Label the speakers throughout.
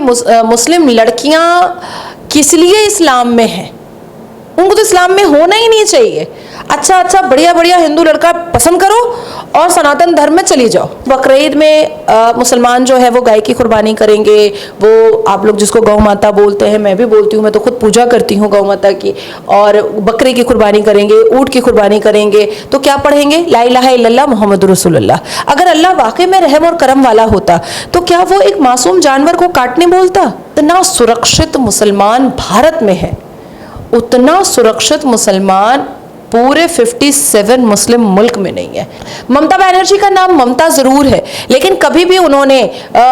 Speaker 1: मुस्लिम लड़कियां किस लिए इस्लाम में हैं? उनको तो इस्लाम में होना ही नहीं चाहिए। अच्छा बढ़िया बढ़िया हिंदू लड़का पसंद करो और सनातन धर्म में चली जाओ। बकरीद में मुसलमान जो है वो गाय की कुर्बानी करेंगे, वो आप लोग जिसको गौ माता बोलते हैं, मैं भी बोलती हूँ, मैं तो खुद पूजा करती हूँ गौ माता की, और बकरे की कुर्बानी करेंगे, ऊँट की कुर्बानी करेंगे। तो क्या पढ़ेंगे? ला इलाहा इल्लल्लाह मुहम्मदुर रसूलुल्लाह। अगर अल्लाह वाकई में रहम और करम वाला होता तो क्या वो एक मासूम जानवर को काटने बोलता? इतना सुरक्षित मुसलमान भारत में है, उतना सुरक्षित मुसलमान पूरे 57 मुस्लिम मुल्क में नहीं है। ममता बनर्जी का नाम ममता जरूर है, लेकिन कभी भी उन्होंने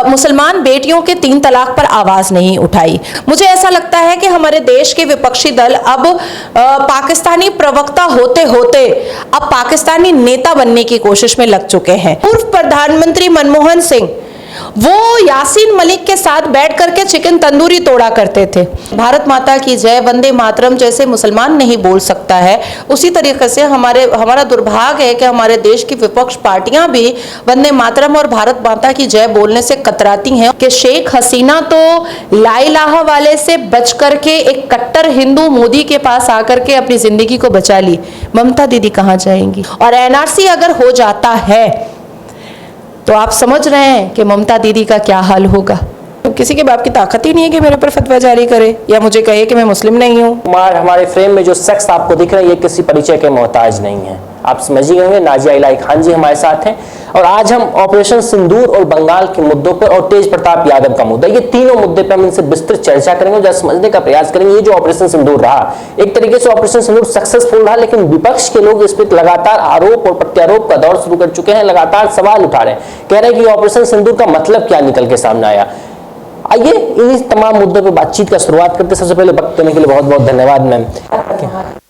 Speaker 1: मुसलमान बेटियों के 3 तलाक पर आवाज नहीं उठाई। मुझे ऐसा लगता है कि हमारे देश के विपक्षी दल अब पाकिस्तानी प्रवक्ता होते होते अब पाकिस्तानी नेता बनने की कोशिश में लग चुके हैं। पूर्व प्रधानमंत्री मनमोहन सिंह वो यासीन मलिक के साथ बैठ करके चिकन तंदूरी तोड़ा करते थे। भारत माता की जय, वंदे मातरम जैसे मुसलमान नहीं बोल सकता है, उसी तरीके से हमारा दुर्भाग्य है कि हमारे देश की विपक्ष पार्टियां भी वंदे मातरम और भारत माता की जय बोलने से कतराती हैं। कि शेख हसीना तो ला इलाहा वाले से बच करके एक कट्टर हिंदू मोदी के पास आकर के अपनी जिंदगी को बचा ली, ममता दीदी कहाँ जाएंगी? और एनआरसी अगर हो जाता है तो आप समझ रहे हैं कि ममता दीदी का क्या हाल होगा। तो किसी के बाप की ताकत ही नहीं है कि मेरे पर फतवा जारी करे या मुझे कहे कि मैं मुस्लिम नहीं हूँ।
Speaker 2: हमारे फ्रेम में जो शख्स आपको दिख रहे हैं ये किसी परिचय के मोहताज नहीं है। आप समझ ही होंगे, नाजिया इलाही खान जी हमारे साथ हैं और आज हम ऑपरेशन सिंदूर और बंगाल के मुद्दों पर और तेज प्रताप यादव का मुद्दा, ये तीनों मुद्दे पर हम इनसे विस्तृत चर्चा करेंगे और समझने का प्रयास करेंगे। ये जो ऑपरेशन सिंदूर रहा, एक तरीके से ऑपरेशन सिंदूर सक्सेसफुल रहा, लेकिन विपक्ष के लोग इस पर लगातार आरोप और प्रत्यारोप का दौर शुरू कर चुके हैं, लगातार सवाल उठा रहे हैं, कह रहे हैं कि ऑपरेशन सिंदूर का मतलब क्या निकल के सामने आया। आइए इन तमाम मुद्दों पर बातचीत का शुरुआत करते। सबसे पहले वक्त देने के लिए बहुत बहुत धन्यवाद मैम।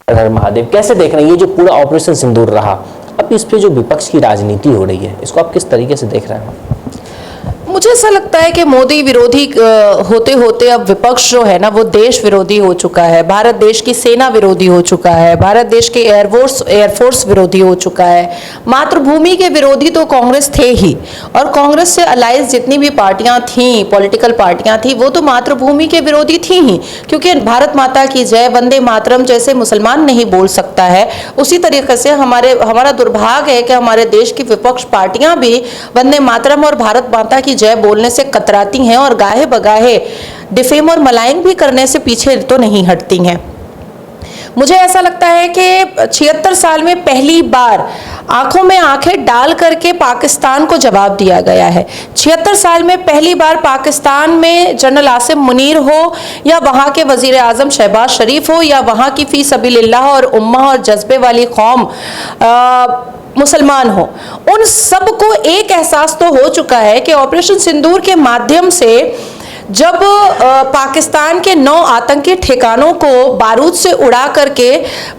Speaker 2: हर महादेव, कैसे देख रहे हैं ये जो पूरा ऑपरेशन सिंदूर रहा, अब इस पे जो विपक्ष की राजनीति हो रही है, इसको आप किस तरीके से देख रहे हैं?
Speaker 1: मुझे ऐसा लगता है कि मोदी विरोधी होते होते अब विपक्ष जो है ना वो देश विरोधी हो चुका है, भारत देश की सेना विरोधी हो चुका है, भारत देश के एयरफोर्स विरोधी हो चुका है। मातृभूमि के विरोधी तो कांग्रेस थे ही, और कांग्रेस से अलायंस जितनी भी पार्टियां थीं, पॉलिटिकल पार्टियां थी, वो तो मातृभूमि के विरोधी थी ही, क्योंकि भारत माता की जय, वंदे मातरम जैसे मुसलमान नहीं बोल सकता है। उसी तरीके से हमारा दुर्भाग्य है कि हमारे देश की विपक्ष पार्टियां भी वंदे मातरम और भारत माता की जय बोलने से कतराती हैं और गाहे बगाहे डिफेम और मलाइंग भी करने से पीछे तो नहीं हटती हैं। मुझे ऐसा लगता है कि 76 साल में पहली बार आंखों में आंखें डाल करके पाकिस्तान को जवाब दिया गया है। 76 साल में पहली बार पाकिस्तान में जनरल आसिम मुनीर हो या वहाँ के वजीर आजम शहबाज शरीफ हो या वहाँ की फी सबीलिल्लाह और उम्मा और जज्बे वाली कौम मुसलमान हो, उन सबको एक एहसास तो हो चुका है कि ऑपरेशन सिंदूर के माध्यम से जब पाकिस्तान के 9 आतंकी ठिकानों को बारूद से उड़ा करके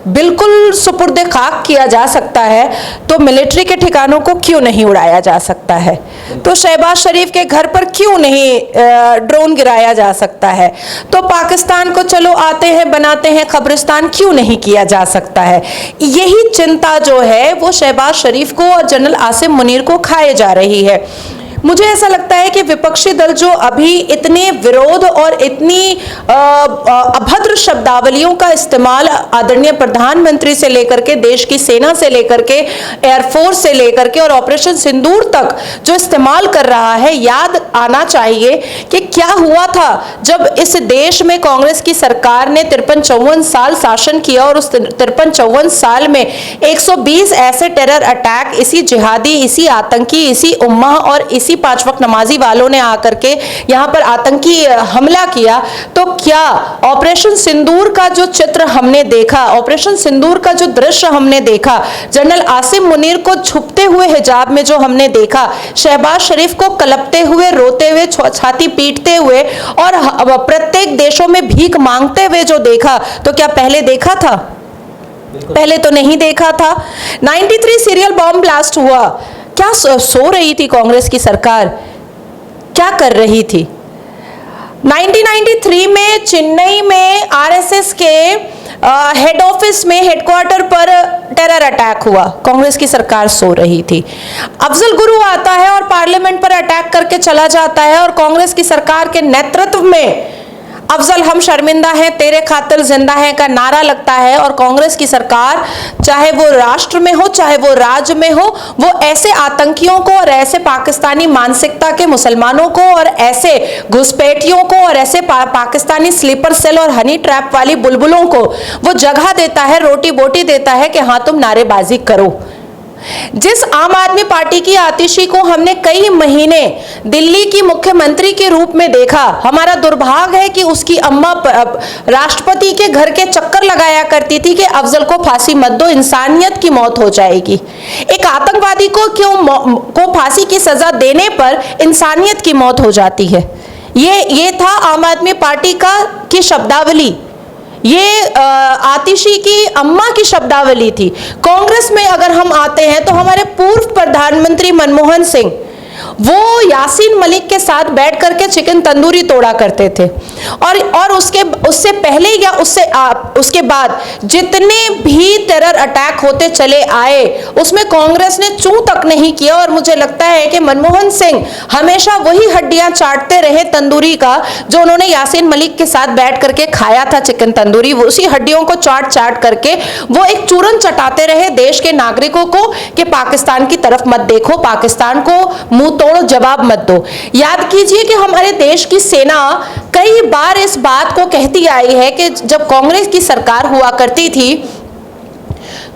Speaker 1: बिल्कुल सुपुर्दे खाक किया जा सकता है, तो मिलिट्री के ठिकानों को क्यों नहीं उड़ाया जा सकता है? तो शहबाज शरीफ के घर पर क्यों नहीं ड्रोन गिराया जा सकता है? तो पाकिस्तान को चलो आते हैं बनाते हैं कब्रिस्तान क्यों नहीं किया जा सकता है? यही चिंता जो है वो शहबाज शरीफ को और जनरल आसिम मुनीर को खाए जा रही है। मुझे ऐसा लगता है कि विपक्षी दल जो अभी इतने विरोध और इतनी अभद्र शब्दावलियों का इस्तेमाल आदरणीय प्रधानमंत्री से लेकर के, देश की सेना से लेकर के, एयरफोर्स से लेकर के और ऑपरेशन सिंदूर तक जो इस्तेमाल कर रहा है, याद आना चाहिए कि क्या हुआ था जब इस देश में कांग्रेस की सरकार ने 53-54 साल शासन किया और उस 53-54 साल में 120 ऐसे टेरर अटैक इसी जिहादी, इसी आतंकी, इसी उम्मा और इसी 5 वक्त नमाजी वालों ने आकर के यहाँ पर आतंकी हमला किया। तो क्या ऑपरेशन सिंदूर का जो चित्र हमने देखा, ऑपरेशन सिंदूर का जो दृश्य हमने देखा, जनरल आसिम मुनीर को छुपते हुए हिजाब में जो हमने देखा, शहबाज शरीफ को कलपते हुए, रोते हुए, छाती पीटते हुए और प्रत्येक देशों में भीख मांगते हुए जो देखा, तो क्या पहले देखा था? पहले तो नहीं देखा था। 93 सीरियल बॉम्ब ब्लास्ट हुआ, क्या सो रही थी कांग्रेस की सरकार? क्या कर रही थी? 1993 में चेन्नई में आरएसएस के हेड ऑफिस में, हेडक्वार्टर पर टेरर अटैक हुआ, कांग्रेस की सरकार सो रही थी। अफजल गुरु आता है और पार्लियामेंट पर अटैक करके चला जाता है और कांग्रेस की सरकार के नेतृत्व में अफजल हम शर्मिंदा हैं, तेरे खातिर जिंदा हैं का नारा लगता है और कांग्रेस की सरकार, चाहे वो राष्ट्र में हो चाहे वो राज्य में हो, वो ऐसे आतंकियों को और ऐसे पाकिस्तानी मानसिकता के मुसलमानों को और ऐसे घुसपैठियों को और ऐसे पाकिस्तानी स्लीपर सेल और हनी ट्रैप वाली बुलबुलों को वो जगह देता है, रोटी बोटी देता है कि हाँ तुम नारेबाजी करो। जिस आम आदमी पार्टी की आतिशी को हमने कई महीने दिल्ली की मुख्यमंत्री के रूप में देखा, हमारा दुर्भाग्य है कि उसकी अम्मा राष्ट्रपति के घर के चक्कर लगाया करती थी कि अफजल को फांसी मत दो, इंसानियत की मौत हो जाएगी। एक आतंकवादी को फांसी की सजा देने पर इंसानियत की मौत हो जाती है। ये था आम आदमी पार्टी की शब्दावली, ये आतिशी की अम्मा की शब्दावली थी। कांग्रेस में अगर हम आते हैं तो हमारे पूर्व प्रधानमंत्री मनमोहन सिंह वो यासीन मलिक के साथ बैठ करके चिकन तंदूरी तोड़ा करते थे और उससे पहले या उसके बाद जितने भी टेरर अटैक होते चले आए उसमें कांग्रेस ने चूं तक नहीं किया। और मुझे लगता है कि मनमोहन सिंह हमेशा वही हड्डियां चाटते रहे तंदूरी का जो उन्होंने यासीन मलिक के साथ बैठ करके खाया था चिकन तंदूरी, वो उसी हड्डियों को चाट चाट करके वो एक चूरन चटाते रहे देश के नागरिकों को कि पाकिस्तान की तरफ मत देखो, पाकिस्तान को मुंह तोड़ जवाब मत दो। याद कीजिए कि हमारे देश की सेना कई बार इस बात को कहती आई है कि जब कांग्रेस की सरकार हुआ करती थी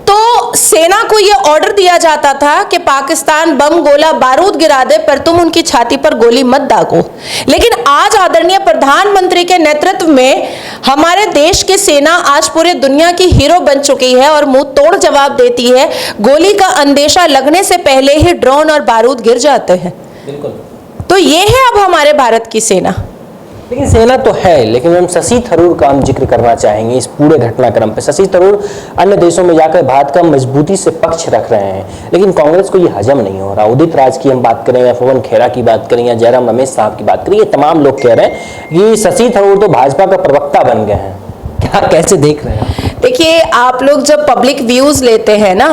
Speaker 1: तो सेना को यह ऑर्डर दिया जाता था कि पाकिस्तान बम गोला बारूद गिरा दे पर तुम उनकी छाती पर गोली मत दागो। लेकिन आज आदरणीय प्रधानमंत्री के नेतृत्व में हमारे देश की सेना आज पूरे दुनिया की हीरो बन चुकी है और मुंह तोड़ जवाब देती है। गोली का अंदेशा लगने से पहले ही ड्रोन और बारूद गिर जाते हैं।
Speaker 2: बिल्कुल।
Speaker 1: तो ये है अब हमारे भारत की सेना।
Speaker 2: लेकिन सेना तो है, लेकिन हम शशि थरूर का हम जिक्र करना चाहेंगे इस पूरे घटनाक्रम पे। शशि थरूर अन्य देशों में जाकर भारत का मजबूती से पक्ष रख रहे हैं, लेकिन कांग्रेस को ये हजम नहीं हो रहा। उदित राज की हम बात करें या पवन खेरा की बात करें या जयराम रमेश साहब की बात करें, ये तमाम लोग कह रहे हैं कि शशि थरूर तो भाजपा का प्रवक्ता बन गए हैं। क्या कैसे देख रहे हैं?
Speaker 1: देखिए, आप लोग जब पब्लिक व्यूज लेते हैं ना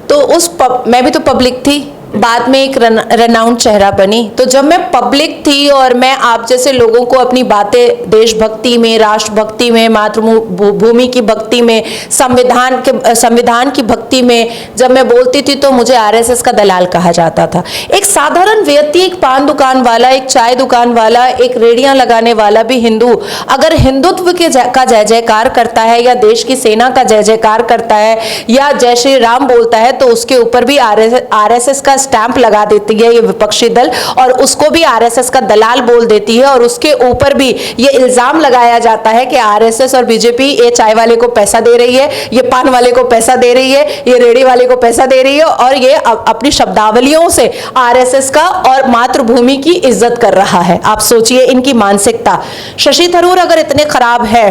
Speaker 1: तो मैं भी तो पब्लिक थी, बाद में एक रेनाउंड चेहरा बनी। तो जब मैं पब्लिक थी और मैं आप जैसे लोगों को अपनी बातें देशभक्ति में, राष्ट्रभक्ति में, मातृभूमि की भक्ति में, संविधान की भक्ति में जब मैं बोलती थी तो मुझे आरएसएस का दलाल कहा जाता था। एक साधारण व्यक्ति, एक पान दुकान वाला, एक चाय दुकान वाला, एक रेडियां लगाने वाला भी हिंदू अगर हिंदुत्व का जय जयकार करता है या देश की सेना का जय जयकार करता है या जय श्री राम बोलता है तो उसके ऊपर भी आरएसएस का स्टैंप लगा देती है ये विपक्षी दल और उसको भी आरएसएस का दलाल बोल देती है। और उसके ऊपर भी ये इल्जाम लगाया जाता है कि आरएसएस और बीजेपी ये चाय वाले को पैसा दे रही है, ये पान वाले को पैसा दे रही है, ये रेडी वाले को पैसा दे रही है और ये अपनी शब्दावलियों से आरएसएस का और मातृभूमि की इज्जत कर रहा है। आप सोचिए इनकी मानसिकता। शशि थरूर अगर इतने खराब है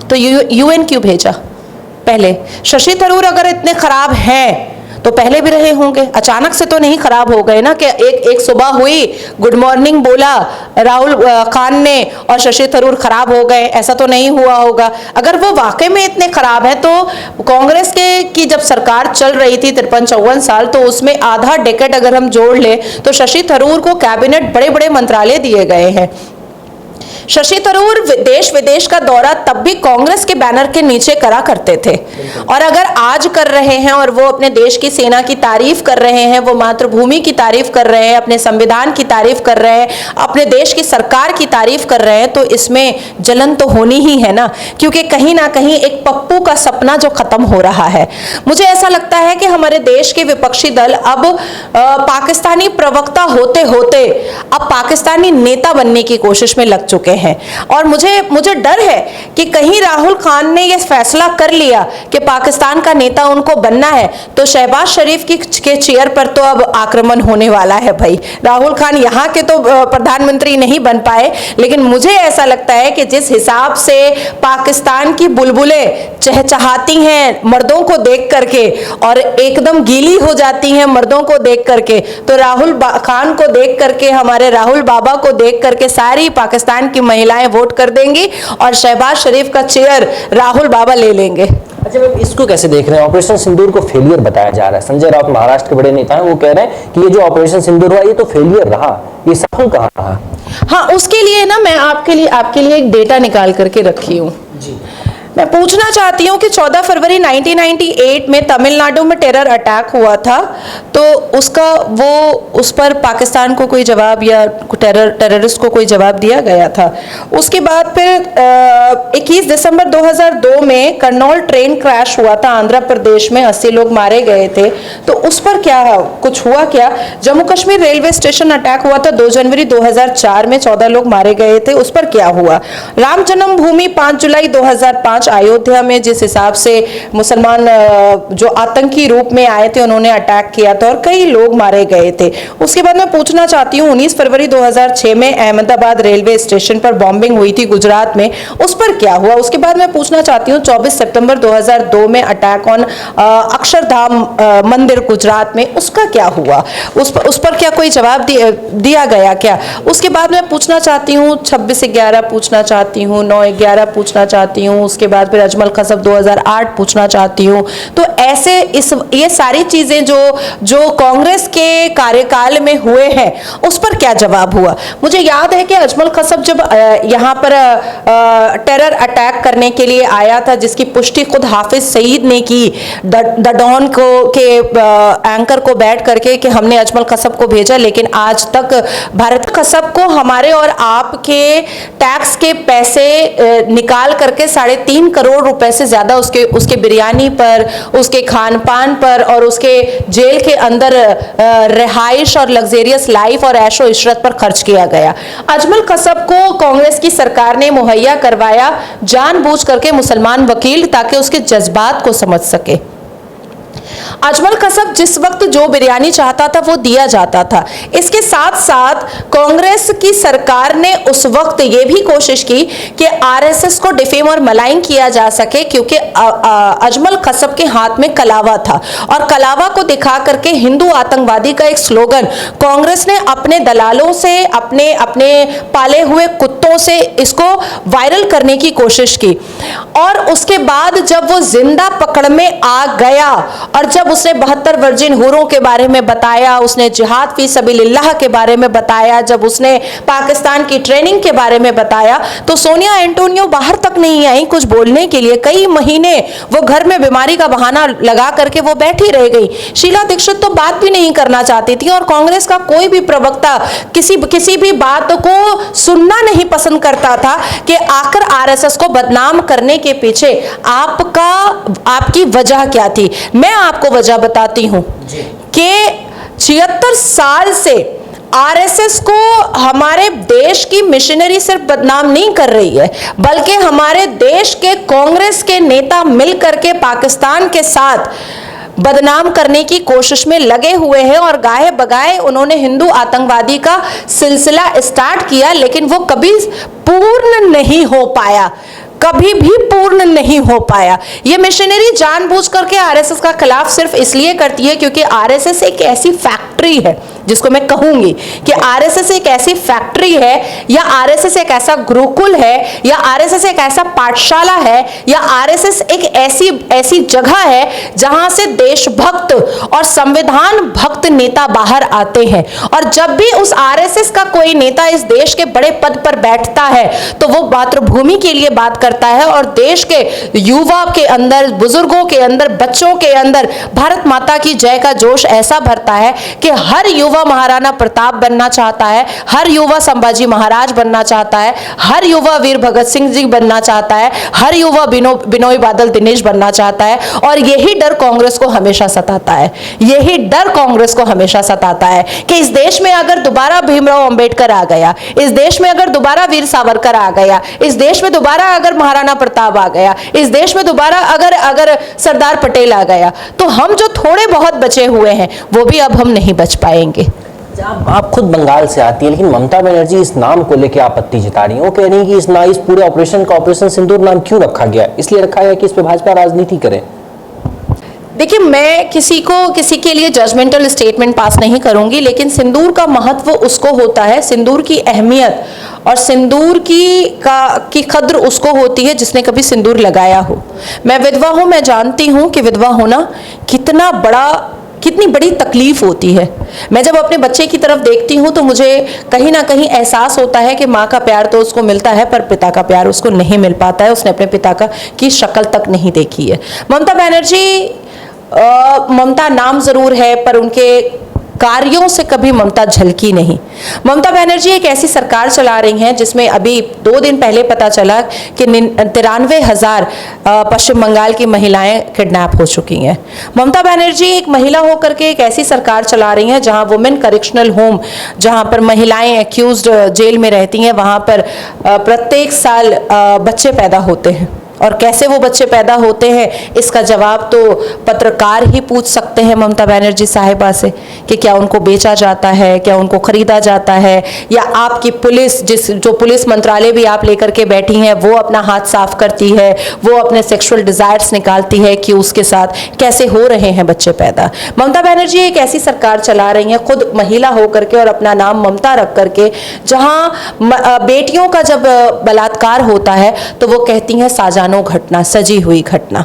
Speaker 1: तो यूएन क्यों भेजा? पहले शशि थरूर अगर इतने खराब हैं तो पहले भी रहे होंगे, अचानक से तो नहीं खराब हो गए ना कि एक सुबह हुई, गुड मॉर्निंग बोला राहुल खान ने और शशि थरूर खराब हो गए, ऐसा तो नहीं हुआ होगा। अगर वो वाकई में इतने खराब है तो कांग्रेस की जब सरकार चल रही थी 53-54 साल, तो उसमें आधा डेकेड अगर हम जोड़ ले तो शशि थरूर को कैबिनेट बड़े बड़े मंत्रालय दिए गए हैं। शशि थरूर देश विदेश का दौरा तब भी कांग्रेस के बैनर के नीचे करा करते थे और अगर आज कर रहे हैं और वो अपने देश की सेना की तारीफ कर रहे हैं, वो मातृभूमि की तारीफ कर रहे हैं, अपने संविधान की तारीफ कर रहे हैं, अपने देश की सरकार की तारीफ कर रहे हैं, तो इसमें जलन तो होनी ही है ना, क्योंकि कहीं ना कहीं एक पप्पू का सपना जो खत्म हो रहा है। मुझे ऐसा लगता है कि हमारे देश के विपक्षी दल अब पाकिस्तानी प्रवक्ता होते होते अब पाकिस्तानी नेता बनने की कोशिश में लग चुके हैं और मुझे डर है कि कहीं राहुल खान ने यह फैसला कर लिया कि पाकिस्तान का नेता उनको बनना है तो शहबाज शरीफ के चेयर पर तो अब आक्रमण होने वाला है। भाई राहुल खान यहाँ के तो प्रधानमंत्री नहीं बन पाए, लेकिन मुझे ऐसा लगता है कि जिस हिसाब से पाकिस्तान की बुलबुलें चहचहाती हैं मर्दों को देख करके और एकदम गीली हो जाती हैं मर्दों को देख करके, तो राहुल खान को देख करके, हमारे राहुल बाबा को देख करके सारी पाकिस्तान की महिलाएं वोट कर देंगी और शहबाज शरीफ का चेयर राहुल बाबा ले लेंगे।
Speaker 2: अच्छा मैम, इसको कैसे देख रहे हैं? ऑपरेशन सिंदूर को फेलियर बताया जा रहा है। संजय राउत महाराष्ट्र के बड़े नेता हैं, वो कह रहे हैं कि ये जो ऑपरेशन सिंदूर हुआ ये तो फेलियर रहा, ये सफल कहाँ रहा?
Speaker 1: हाँ, उसके लिए ना मैं आपके लिए एक डेटा निकाल करके रखी हूँ जी। मैं पूछना चाहती हूँ कि 14 फरवरी 1998 में तमिलनाडु में टेरर अटैक हुआ था, तो उस पर पाकिस्तान को कोई जवाब या टेररिस्ट को कोई जवाब दिया गया था। उसके बाद फिर 21 दिसंबर 2002 में करनौल ट्रेन क्रैश हुआ था आंध्र प्रदेश में, 80 लोग मारे गए थे, तो उस पर क्या कुछ हुआ क्या? Jammu Kashmir railway station attack हुआ था 2 जनवरी 2004 में, 14 लोग मारे गए थे, उस पर क्या हुआ? राम जन्मभूमि 5 जुलाई 2005 अयोध्या में जिस हिसाब से मुसलमान जो आतंकी रूप में आए थे उन्होंने अटैक किया था और कई लोग मारे गए थे। उसके बाद मैं पूछना चाहती हूँ 19 फरवरी 2006 में अहमदाबाद रेलवे स्टेशन पर बॉम्बिंग हुई थी गुजरात में, उस पर क्या हुआ? उसके बाद मैं पूछना चाहती हूँ 24 सितंबर 2002 में अटैक ऑन अक्षरधाम मंदिर गुजरात में, उसका क्या हुआ? उस पर क्या कोई जवाब दिया गया क्या? उसके बाद मैं पूछना चाहती हूँ 26/11 पूछना चाहती हूँ, 9/11 पूछना चाहती हूँ, उसके बाद फिर अजमल कसब 2008 पूछना चाहती हूँ। तो ऐसे ये सारी चीजें जो कांग्रेस के कार्यकाल में हुए हैं उस पर क्या जवाब हुआ? मुझे याद है कि अजमल कसब जब यहाँ पर टेरर अटैक करने के लिए आया था, जिसकी पुष्टि खुद हाफिज सईद ने की द डॉन के एंकर को बैठ करके कि हमने अजमल कसब को भेजा, लेकिन आज तक भारत कसब को हमारे और आपके टैक्स के पैसे निकाल करके 3.5 करोड़ रुपए से ज्यादा उसके बिरयानी पर, उसके खान पान पर और उसके जेल के अंदर रिहाइश और लग्जेरियस लाइफ और ऐशो इशरत पर खर्च किया गया। अजमल कसब को कांग्रेस की सरकार ने मुहैया करवाया जानबूझ करके मुसलमान वकील, ताकि उसके जज्बात को समझ सके। अजमल कसब जिस वक्त जो बिरयानी चाहता था वो दिया जाता था। इसके साथ साथ कांग्रेस की सरकार ने उस वक्त ये भी कोशिश की कि आरएसएस को डिफेम और मलाइन किया जा सके, क्योंकि अजमल कसब के हाथ में कलावा था और कलावा को दिखा करके हिंदू आतंकवादी का एक स्लोगन कांग्रेस ने अपने दलालों से, अपने पाले हुए कुत्तों से इसको वायरल करने की कोशिश की। और उसके बाद जब वो जिंदा पकड़ में आ गया और जब उसने 72 वर्जिन हूरों के बारे में बताया, उसने जिहाद फी सबीलिल्लाह के बारे में बताया, जब उसने पाकिस्तान की ट्रेनिंग के बारे में बताया, तो सोनिया एंटोनियो बाहर तक नहीं आई कुछ बोलने के लिए। कई महीने वो घर में बीमारी का बहाना लगा करके वो बैठी रह गई। शीला दीक्षित तो बात भी नहीं करना चाहती थी और कांग्रेस का कोई भी प्रवक्ता किसी भी बात को सुनना नहीं पसंद करता था कि आखिर आरएसएस को बदनाम करने के पीछे आपकी वजह क्या थी। मैं आपको वजह बताती हूं कि 76 साल से आरएसएस को हमारे देश की मिशनरी सिर्फ बदनाम नहीं कर रही है, बल्कि हमारे देश के कांग्रेस के नेता मिलकर के पाकिस्तान के साथ बदनाम करने की कोशिश में लगे हुए हैं और गाहे बगाए उन्होंने हिंदू आतंकवादी का सिलसिला स्टार्ट किया, लेकिन वो कभी पूर्ण नहीं हो पाया, कभी भी पूर्ण नहीं हो पाया। ये मिशनरी जानबूझ करके आरएसएस का खिलाफ सिर्फ इसलिए करती है क्योंकि आरएसएस एक ऐसी फैक्ट्री है, जिसको मैं कहूंगी कि आरएसएस एक ऐसी फैक्ट्री है, या आरएसएस एक ऐसा गुरुकुल है, या आरएसएस एक ऐसा पाठशाला है, या आरएसएस एक ऐसी जगह है जहां से देशभक्त और संविधान भक्त नेता बाहर आते हैं। और जब भी उस आरएसएस का कोई नेता इस देश के बड़े पद पर बैठता है तो वो मातृभूमि के लिए बात करता है और देश के युवा के अंदर, बुजुर्गों के अंदर, बच्चों के अंदर भारत माता की जय का जोश ऐसा भरता है कि हर युवा महाराणा प्रताप बनना चाहता है, हर युवा संभाजी महाराज बनना चाहता है, हर युवा वीर भगत सिंह जी बनना चाहता है, हर युवा बिनोई बादल दिनेश बनना चाहता है। और यही डर कांग्रेस को हमेशा सताता है, यही डर कांग्रेस को हमेशा सताता है कि इस देश में अगर दोबारा भीमराव अंबेडकर आ गया, इस देश में अगर दोबारा वीर सावरकर आ गया, इस देश में दोबारा अगर महाराणा प्रताप आ गया, इस देश में दोबारा अगर सरदार पटेल आ गया, तो हम जो थोड़े बहुत बचे हुए हैं वो भी अब हम नहीं बच पाएंगे।
Speaker 2: आप खुद बंगाल से आती है, लेकिन ममता बनर्जी इस नाम को लेकर आपत्ति जता रही हैं। वो कह रही हैं कि इस पूरे ऑपरेशन का ऑपरेशन सिंदूर नाम क्यों रखा गया? इसलिए रखा गया कि इस पे भाजपा राजनीति करे।
Speaker 1: देखिए, मैं किसी के लिए जजमेंटल स्टेटमेंट पास नहीं करूंगी, लेकिन सिंदूर का महत्व उसको होता है, सिंदूर की अहमियत और सिंदूर की कद्र उसको होती है जिसने कभी सिंदूर लगाया हो। मैं विधवा हूं, मैं जानती हूं कि विधवा होना कितनी बड़ी तकलीफ होती है। मैं जब अपने बच्चे की तरफ देखती हूँ तो मुझे कहीं ना कहीं एहसास होता है कि माँ का प्यार तो उसको मिलता है पर पिता का प्यार उसको नहीं मिल पाता है। उसने अपने पिता की शक्ल तक नहीं देखी है। ममता बनर्जी, ममता नाम जरूर है पर उनके कार्यों से कभी ममता झलकी नहीं। ममता बनर्जी एक ऐसी सरकार चला रही हैं जिसमें अभी 2 दिन पहले पता चला कि 93,000 पश्चिम बंगाल की महिलाएं किडनैप हो चुकी हैं। ममता बनर्जी एक महिला होकर के एक ऐसी सरकार चला रही हैं जहां वुमेन करेक्शनल होम, जहां पर महिलाएं एक्यूज्ड जेल में रहती हैं, वहां पर प्रत्येक साल बच्चे पैदा होते हैं। और कैसे वो बच्चे पैदा होते हैं इसका जवाब तो पत्रकार ही पूछ सकते हैं ममता बनर्जी साहिबा से कि क्या उनको बेचा जाता है, क्या उनको खरीदा जाता है, या आपकी पुलिस जो पुलिस मंत्रालय भी आप लेकर के बैठी हैं वो अपना हाथ साफ करती है, वो अपने सेक्सुअल डिजायर्स निकालती है कि उसके साथ कैसे हो रहे हैं बच्चे पैदा। ममता बनर्जी एक ऐसी सरकार चला रही हैं खुद महिला होकर के और अपना नाम ममता रख करके, जहां बेटियों का जब बलात्कार होता है तो वो कहती हैं साजानो घटना, सजी हुई घटना।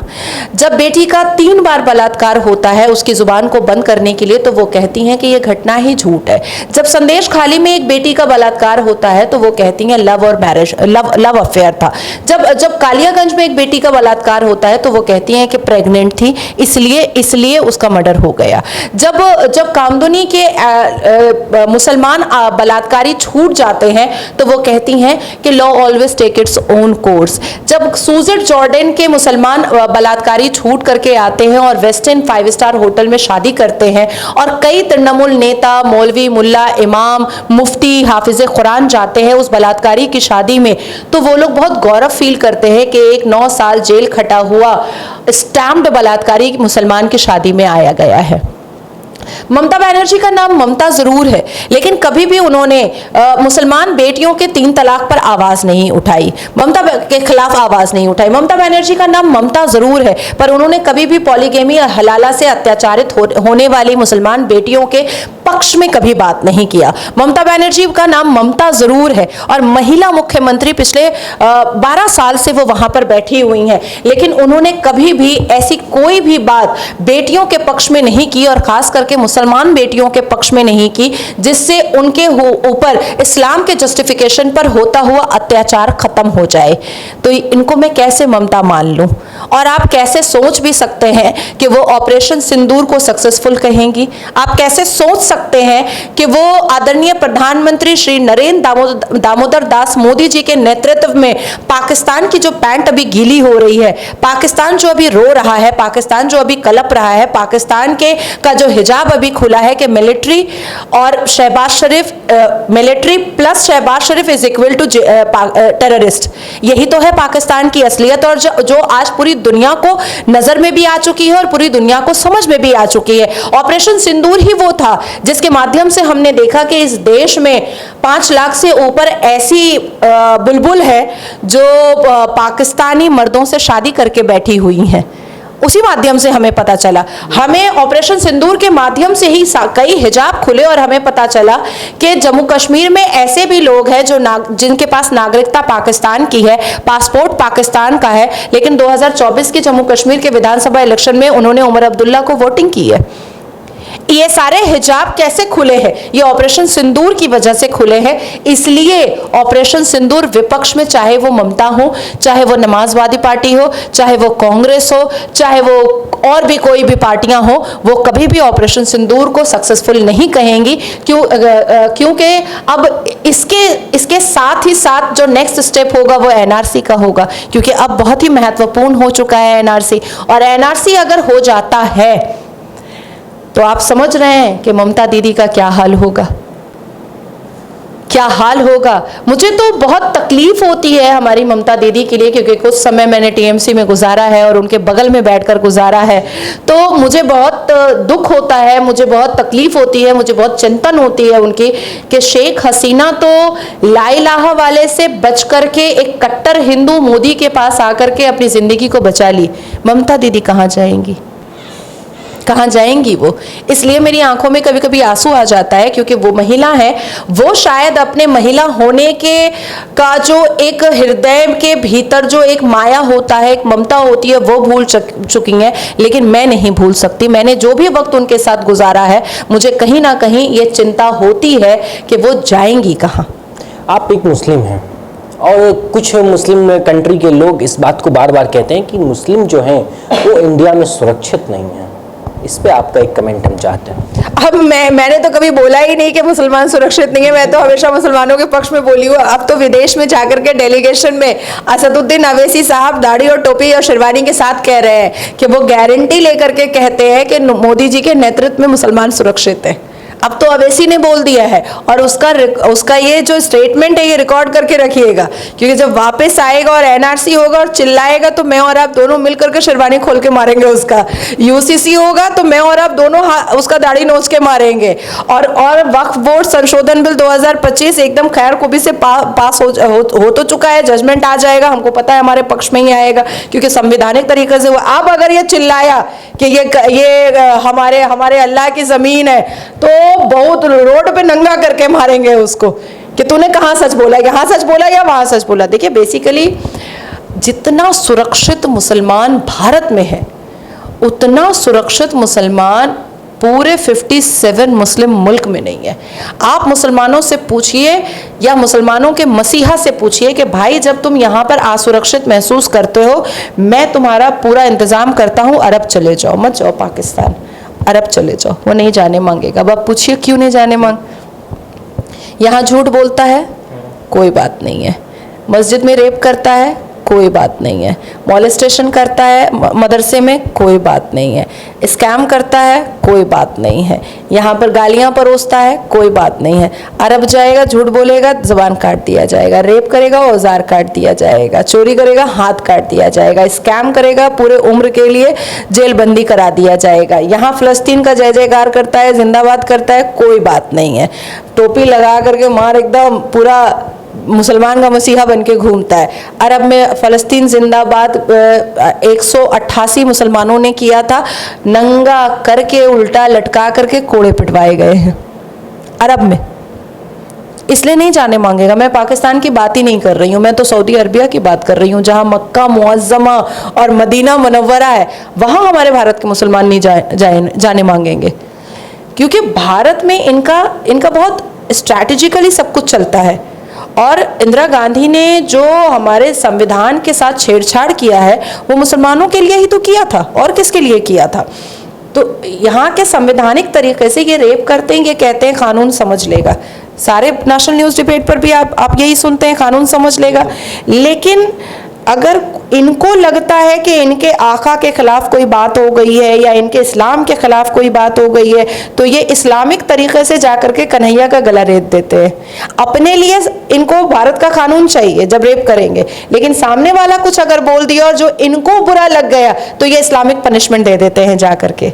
Speaker 1: जब बेटी का 3 बार बलात्कार होता है उसकी जुबान को बंद करने के लिए तो वो कहती हैं कि ये घटना ही झूठ है। जब संदेश खाली में एक बेटी का बलात्कार होता है तो वो कहती हैं लव और मैरिज, लव अफेयर था। जब कालियागंज में एक बेटी का बलात्कार होता है तो वो कहती हैं कि प्रेग्नेंट थी इसलिए उसका मर्डर हो गया। जब कामदुनी के मुसलमान बलात्कारी छूट जाते हैं तो वो कहती हैं कि law always take its own course. जब सूजन जॉर्डन के मुसलमान बलात्कारी छूट करके आते हैं और वेस्टर्न 5 स्टार होटल में शादी करते हैं और कई तृणमूल नेता, मौलवी, मुल्ला, इमाम, मुफ्ती, हाफिज कुरान जाते हैं उस बलात्कारी की शादी में, तो वो लोग बहुत गौरव फील करते हैं कि एक 9 साल जेल खटा हुआ स्टैम्प्ड बलात्कारी मुसलमान की शादी में आया गया है। ममता बनर्जी का नाम ममता जरूर है, लेकिन कभी भी उन्होंने मुसलमान बेटियों के 3 तलाक पर आवाज नहीं उठाई, ममता के खिलाफ आवाज नहीं उठाई। ममता बनर्जी का नाम ममता जरूर है पर उन्होंने कभी भी पॉलीगेमी या हलाला से अत्याचारित होने वाली मुसलमान बेटियों के पक्ष में कभी बात नहीं किया। ममता बनर्जी का नाम ममता जरूर है और महिला मुख्यमंत्री पिछले 12 साल से वो वहां पर बैठी हुई हैं, लेकिन उन्होंने कभी भी ऐसी कोई भी बात बेटियों के पक्ष में नहीं की और खास करके मुसलमान बेटियों के पक्ष में नहीं की जिससे उनके ऊपर इस्लाम के जस्टिफिकेशन पर होता हुआ अत्याचार खत्म हो जाए। तो इनको मैं कैसे ममता मान लूं? और आप कैसे सोच भी सकते हैं कि वो ऑपरेशन सिंदूर को सक्सेसफुल कहेंगी? आप कैसे सोच सकते हैं कि वो आदरणीय प्रधानमंत्री श्री नरेंद्र दामोदर दास मोदी जी के नेतृत्व में पाकिस्तान की जो पैंट अभी गीली हो रही है, पाकिस्तान जो अभी रो रहा है, पाकिस्तान जो अभी कलप रहा है, पाकिस्तान का जो हिजाब अभी खुला है कि मिलिट्री और Shahbaz Sharif, military plus Shahbaz Sharif is equal to terrorist, यही तो है पाकिस्तान की असलियत और जो आज पूरी दुनिया को नजर में भी आ चुकी है और पूरी दुनिया को समझ में भी आ चुकी है। ऑपरेशन सिंदूर ही वो था जिसके माध्यम से हमने देखा कि इस देश में 5 लाख से ऊपर ऐसी बुलबुल है जो पाकिस्तानी मर्दों से शादी करके बैठी हुई हैं। उसी माध्यम से हमें पता चला, हमें ऑपरेशन सिंदूर के माध्यम से ही कई हिजाब खुले और हमें पता चला कि जम्मू कश्मीर में ऐसे भी लोग हैं जिनके पास नागरिकता पाकिस्तान की है, पासपोर्ट पाकिस्तान का है, लेकिन 2024 के जम्मू कश्मीर के विधानसभा इलेक्शन में उन्होंने उमर अब्दुल्ला को वोटिंग की है। ये सारे हिजाब कैसे खुले हैं? ये ऑपरेशन सिंदूर की वजह से खुले हैं। इसलिए ऑपरेशन सिंदूर विपक्ष में, चाहे वो ममता हो, चाहे वो नमाजवादी पार्टी हो, चाहे वो कांग्रेस हो, चाहे वो और भी कोई भी पार्टियां हो, वो कभी भी ऑपरेशन सिंदूर को सक्सेसफुल नहीं कहेंगी। क्योंकि अब इसके साथ ही साथ जो नेक्स्ट स्टेप होगा वो एनआरसी का होगा, क्योंकि अब बहुत ही महत्वपूर्ण हो चुका है एनआरसी। और एनआरसी अगर हो जाता है तो आप समझ रहे हैं कि ममता दीदी का क्या हाल होगा। क्या हाल होगा। मुझे तो बहुत तकलीफ होती है हमारी ममता दीदी के लिए, क्योंकि कुछ समय मैंने टीएमसी में गुजारा है और उनके बगल में बैठकर गुजारा है, तो मुझे बहुत दुख होता है, मुझे बहुत तकलीफ होती है, मुझे बहुत चिंतन होती है उनकी, कि शेख हसीना तो ला इलाहा वाले से बच करके एक कट्टर हिंदू मोदी के पास आकर के अपनी जिंदगी को बचा ली। ममता दीदी कहाँ जाएंगी, कहाँ जाएंगी वो। इसलिए मेरी आंखों में कभी कभी आंसू आ जाता है, क्योंकि वो महिला है, वो शायद अपने महिला होने के का जो एक हृदय के भीतर जो एक माया होता है, एक ममता होती है, वो भूल चुकी हैं, लेकिन मैं नहीं भूल सकती। मैंने जो भी वक्त उनके साथ गुजारा है, मुझे कहीं ना कहीं ये चिंता होती है कि वो जाएंगी कहाँ।
Speaker 2: आप एक मुस्लिम हैं और कुछ मुस्लिम कंट्री के लोग इस बात को बार बार कहते हैं कि मुस्लिम जो हैं वो इंडिया में सुरक्षित नहीं है। इस पे आपका एक कमेंट हम चाहते हैं।
Speaker 1: अब मैंने तो कभी बोला ही नहीं कि मुसलमान सुरक्षित नहीं है, मैं तो हमेशा मुसलमानों के पक्ष में बोली हूँ। अब तो विदेश में जाकर के डेलीगेशन में असदुद्दीन अवैसी साहब दाढ़ी और टोपी और शेरवानी के साथ कह रहे हैं कि वो गारंटी लेकर के कहते हैं कि मोदी जी के नेतृत्व में मुसलमान सुरक्षित है। अब तो अवैसी ने बोल दिया है, और उसका ये जो स्टेटमेंट है ये रिकॉर्ड करके रखिएगा, क्योंकि जब वापस आएगा और एनआरसी होगा और चिल्लाएगा तो मैं और आप दोनों मिल करके शेरवानी खोल के मारेंगे उसका। यूसीसी होगा तो मैं और आप दोनों उसका दाढ़ी नोच के मारेंगे। और वक्फ बोर्ड संशोधन बिल 2025 एकदम खैर खूबी से पास हो तो चुका है, जजमेंट आ जाएगा, हमको पता है हमारे पक्ष में ही आएगा, क्योंकि संवैधानिक तरीके से वो। अब अगर ये चिल्लाया कि ये हमारे अल्लाह की जमीन है, तो बहुत रोड पे नंगा करके मारेंगे उसको कि तूने कहाँ सच बोला, यहाँ सच बोला या वहाँ सच बोला। देखिए, बेसिकली जितना सुरक्षित मुसलमान भारत में है, उतना सुरक्षित मुसलमान पूरे 57 मुस्लिम मुल्क में नहीं है। आप मुसलमानों से पूछिए या मुसलमानों के मसीहा से पूछिए कि भाई जब तुम यहाँ पर असुरक्षित महसूस करते हो, मैं तुम्हारा पूरा इंतज़ाम करता हूँ, अरब चले जाओ, मत जाओ पाकिस्तान, अरब चले जाओ। वो नहीं जाने मांगेगा। अब आप पूछिए क्यों नहीं जाने मांग। यहाँ झूठ बोलता है, कोई बात नहीं है। मस्जिद में रेप करता है, कोई बात नहीं है। मॉलेस्टेशन करता है मदरसे में, कोई बात नहीं है। स्कैम करता है, कोई बात नहीं है। यहाँ पर गालियाँ परोसता है, कोई बात नहीं है। अरब जाएगा, झूठ बोलेगा, ज़बान काट दिया जाएगा। रेप करेगा, औजार काट दिया जाएगा। चोरी करेगा, हाथ काट दिया जाएगा। स्कैम करेगा, पूरे उम्र के लिए जेल बंदी करा दिया जाएगा। यहाँ फ़लस्तीन का जय जयकार करता है, जिंदाबाद करता है, कोई बात नहीं है। टोपी लगा करके मार एकदम पूरा मुसलमान का मसीहा बन के घूमता है। अरब में फ़लस्तीन जिंदाबाद 188 मुसलमानों ने किया था, नंगा करके उल्टा लटका करके कोड़े पिटवाए गए हैं अरब में। इसलिए नहीं जाने मांगेगा। मैं पाकिस्तान की बात ही नहीं कर रही हूँ, मैं तो सऊदी अरबिया की बात कर रही हूँ, जहाँ मक्का मुअज़्ज़मा और मदीना मुनव्वरा है, वहाँ हमारे भारत के मुसलमान नहीं जाने मांगेंगे, क्योंकि भारत में इनका बहुत स्ट्रैटेजिकली सब कुछ चलता है। और इंदिरा गांधी ने जो हमारे संविधान के साथ छेड़छाड़ किया है, वो मुसलमानों के लिए ही तो किया था, और किसके लिए किया था। तो यहाँ के संवैधानिक तरीके से ये रेप करते हैं, ये कहते हैं कानून समझ लेगा। सारे नेशनल न्यूज़ डिबेट पर भी आप यही सुनते हैं, कानून समझ लेगा। लेकिन अगर इनको लगता है कि इनके आका के खिलाफ कोई बात हो गई है या इनके इस्लाम के खिलाफ कोई बात हो गई है, तो ये इस्लामिक तरीके से जाकर के कन्हैया का गला रेत देते हैं। अपने लिए इनको भारत का कानून चाहिए जब रेप करेंगे, लेकिन सामने वाला कुछ अगर बोल दिया और जो इनको बुरा लग गया, तो ये इस्लामिक पनिशमेंट दे देते हैं जा करके।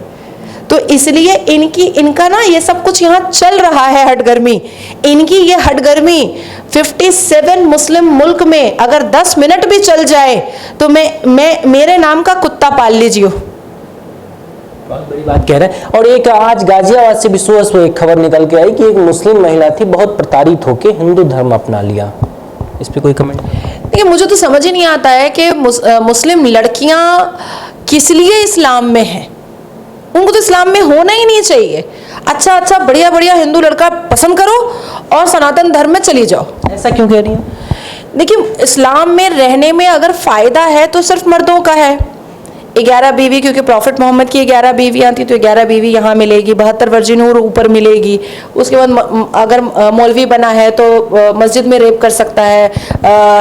Speaker 1: तो इसलिए इनका ना ये सब कुछ यहाँ चल रहा है, हटगर्मी। इनकी ये हटगर्मी 57 मुस्लिम मुल्क में अगर 10 मिनट भी चल जाए तो मैं मेरे नाम का कुत्ता पाल लीजिए।
Speaker 2: बहुत बड़ी बात कह रहे हैं। और एक आज गाजियाबाद से भी सुबह एक खबर निकल के आई कि एक मुस्लिम महिला थी, बहुत प्रताड़ित होकर हिंदू धर्म अपना लिया। इस पे कोई कमेंट?
Speaker 1: देखिए, मुझे तो समझ ही नहीं आता है कि मुस्लिम लड़कियां किस लिए इस्लाम में हैं। उनको तो इस्लाम में होना ही नहीं चाहिए। अच्छा बढ़िया बढ़िया हिंदू लड़का पसंद करो और सनातन धर्म में चली जाओ।
Speaker 2: ऐसा क्यों कह रही है?
Speaker 1: देखिए, इस्लाम में रहने में अगर फ़ायदा है तो सिर्फ मर्दों का है। 11 बीवी, क्योंकि प्रॉफिट मोहम्मद की 11 बीवियाँ थी, तो 11 बीवी यहाँ मिलेगी, 72 वर्जिन और ऊपर मिलेगी। उसके बाद अगर मौलवी बना है तो मस्जिद में रेप कर सकता है,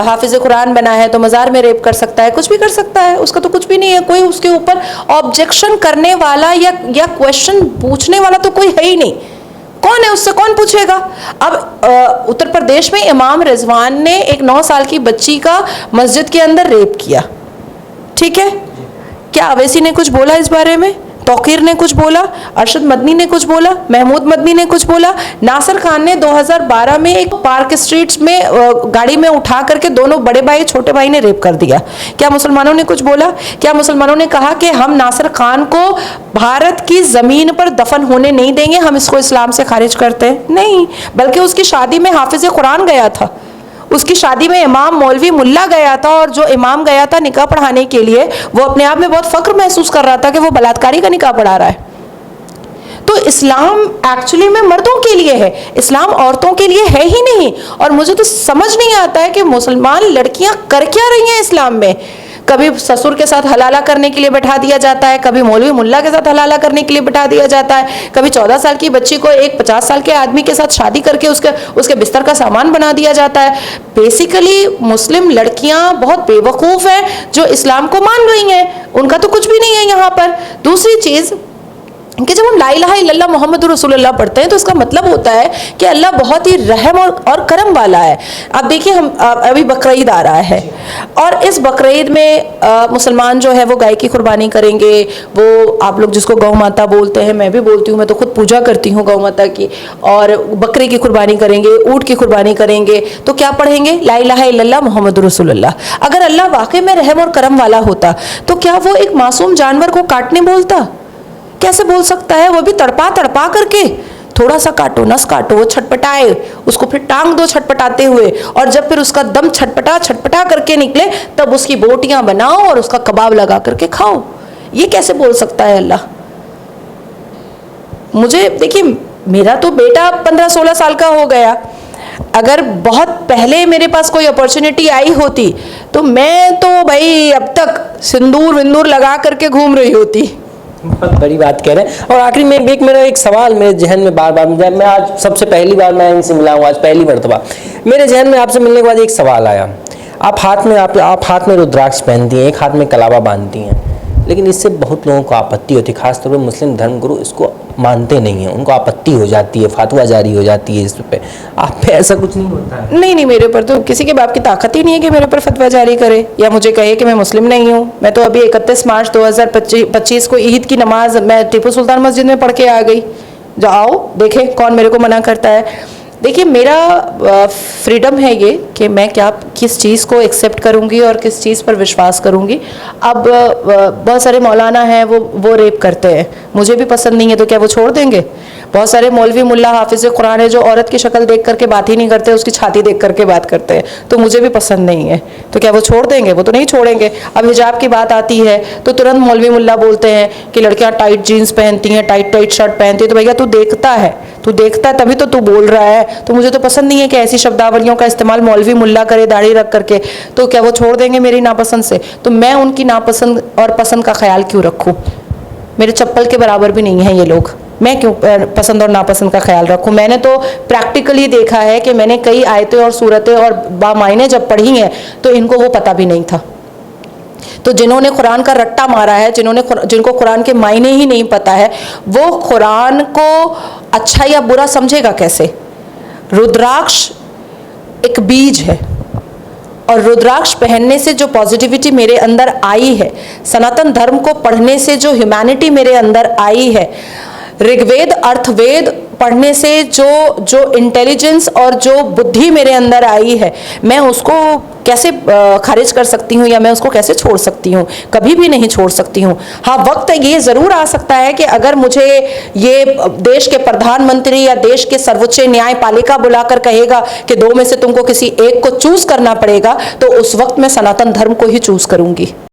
Speaker 1: हाफिज़ कुरान बना है तो मज़ार में रेप कर सकता है, कुछ भी कर सकता है, उसका तो कुछ भी नहीं है। कोई उसके ऊपर ऑब्जेक्शन करने वाला या क्वेश्चन पूछने वाला तो कोई है ही नहीं। कौन है, उससे कौन पूछेगा? अब उत्तर प्रदेश में इमाम रिजवान ने एक 9 साल की बच्ची का मस्जिद के अंदर रेप किया, ठीक है? क्या अवैसी ने कुछ बोला इस बारे में? तौकीर ने कुछ बोला? अरशद मदनी ने कुछ बोला? महमूद मदनी ने कुछ बोला? नासिर खान ने 2012 में एक पार्क स्ट्रीट्स में गाड़ी में उठा करके दोनों बड़े भाई छोटे भाई ने रेप कर दिया। क्या मुसलमानों ने कुछ बोला? क्या मुसलमानों ने कहा कि हम नासिर खान को भारत की जमीन पर दफन होने नहीं देंगे, हम इसको इस्लाम से खारिज करते हैं? नहीं, बल्कि उसकी शादी में हाफिज कुरान गया था, उसकी शादी में इमाम मौलवी मुल्ला गया था, और जो इमाम गया था निकाह पढ़ाने के लिए वो अपने आप में बहुत फख्र महसूस कर रहा था कि वो बलात्कारी का निकाह पढ़ा रहा है। तो इस्लाम एक्चुअली में मर्दों के लिए है, इस्लाम औरतों के लिए है ही नहीं। और मुझे तो समझ नहीं आता है कि मुसलमान लड़कियां कर क्या रही हैं इस्लाम में। कभी ससुर के साथ हलाला करने के लिए बैठा दिया जाता है, कभी मौलवी मुल्ला के साथ हलाला करने के लिए बैठा दिया जाता है, कभी 14 साल की बच्ची को एक 50 साल के आदमी के साथ शादी करके उसके बिस्तर का सामान बना दिया जाता है। बेसिकली मुस्लिम लड़कियां बहुत बेवकूफ़ हैं जो इस्लाम को मान रही हैं, उनका तो कुछ भी नहीं है यहाँ पर। दूसरी चीज़ कि जब हम ला इलाहा इल्लल्लाह मुहम्मद रसूलुल्लाह पढ़ते हैं तो इसका मतलब होता है कि अल्लाह बहुत ही रहम और करम वाला है। अब देखिए, हम अभी बकरीद आ रहा है और इस बकरीद में मुसलमान जो है वो गाय की कुर्बानी करेंगे। वो आप लोग जिसको गौ माता बोलते हैं, मैं भी बोलती हूँ, मैं तो खुद पूजा करती हूँ गौ माता की। और बकरी की कुर्बानी करेंगे, ऊँट की कुर्बानी करेंगे, तो क्या पढ़ेंगे? ला इलाहा इल्लल्लाह मुहम्मद रसूलुल्लाह। अगर अल्लाह वाकई में रहम और करम वाला होता तो क्या वो एक मासूम जानवर को काटने बोलता? कैसे बोल सकता है? वो भी तड़पा तड़पा करके, थोड़ा सा काटो, नस काटो, वो छटपटाए, उसको फिर टांग दो छटपटाते हुए, और जब फिर उसका दम छटपटा छटपटा करके निकले तब उसकी बोटियां बनाओ और उसका कबाब लगा करके खाओ। ये कैसे बोल सकता है अल्लाह? मुझे देखिए, मेरा तो बेटा 15-16 साल का हो गया, अगर बहुत पहले मेरे पास कोई अपॉर्चुनिटी आई होती तो मैं तो भाई अब तक सिंदूर विंदूर लगा करके घूम रही होती।
Speaker 2: बहुत बड़ी बात कह रहे हैं। और आखिरी में मेरा एक सवाल मेरे जहन में बार बार, मैं आज सबसे पहली बार मैं इनसे मिला हूँ, आज पहली मरतबा मेरे जहन में आपसे मिलने के बाद एक सवाल आया। आप हाथ में रुद्राक्ष पहनती हैं, एक हाथ में कलावा बांधती हैं, लेकिन इससे बहुत लोगों को आपत्ति होती है, खासतौर पर मुस्लिम धर्मगुरु इसको मानते नहीं हैं, उनको आपत्ति हो जाती है, फातवा जारी हो जाती है इस पे। आप पे ऐसा कुछ नहीं होता है?
Speaker 1: नहीं, मेरे पर तो किसी के बाप की ताकत ही नहीं है कि मेरे पर फतवा जारी करे या मुझे कहे कि मैं मुस्लिम नहीं हूँ। मैं तो अभी 31 मार्च 2025 को ईद की नमाज मैं टीपू सुल्तान मस्जिद में पढ़ के आ गई। जाओ देखें कौन मेरे को मना करता है। देखिए, मेरा फ्रीडम है ये कि मैं किस चीज़ को एक्सेप्ट करूँगी और किस चीज़ पर विश्वास करूँगी। अब बहुत सारे मौलाना हैं वो रेप करते हैं, मुझे भी पसंद नहीं है, तो क्या वो छोड़ देंगे? बहुत सारे मौलवी मुल्ला हाफिज कुरान है जो औरत की शक्ल देख करके बात ही नहीं करते, उसकी छाती देख करके बात करते हैं, तो मुझे भी पसंद नहीं है, तो क्या वो छोड़ देंगे? वो तो नहीं छोड़ेंगे। अब हिजाब की बात आती है तो तुरंत मौलवी मुल्ला बोलते हैं कि लड़कियां टाइट जीन्स पहनती हैं, टाइट शर्ट पहनती है, तो भैया तू देखता है तभी तो तू बोल रहा है। तो मुझे तो पसंद नहीं है कि ऐसी शब्दावलियों का इस्तेमाल मौलवी मुल्ला करे दाढ़ी रख करके, तो क्या वो छोड़ देंगे मेरी नापसंद से? तो मैं उनकी नापसंद और पसंद का ख्याल क्यों रखूँ? मेरे चप्पल के बराबर भी नहीं है ये लोग, मैं क्यों पसंद और नापसंद का ख्याल रखूं? मैंने तो प्रैक्टिकली देखा है कि मैंने कई आयतें और सूरतें और बामायने जब पढ़ी हैं तो इनको वो पता भी नहीं था। तो जिन्होंने कुरान का रट्टा मारा है, जिनको कुरान के मायने ही नहीं पता है, वो कुरान को अच्छा या बुरा समझेगा कैसे? रुद्राक्ष एक बीज है और रुद्राक्ष पहनने से जो पॉजिटिविटी मेरे अंदर आई है, सनातन धर्म को पढ़ने से जो ह्यूमैनिटी मेरे अंदर आई है, ऋग्वेद अर्थवेद पढ़ने से जो इंटेलिजेंस और जो बुद्धि मेरे अंदर आई है, मैं उसको कैसे खारिज कर सकती हूँ या मैं उसको कैसे छोड़ सकती हूँ? कभी भी नहीं छोड़ सकती हूँ। हाँ, वक्त ये ज़रूर आ सकता है कि अगर मुझे ये देश के प्रधानमंत्री या देश के सर्वोच्च न्यायपालिका बुलाकर कहेगा कि 2 में से तुमको किसी एक को चूज करना पड़ेगा, तो उस वक्त मैं सनातन धर्म को ही चूज करूँगी।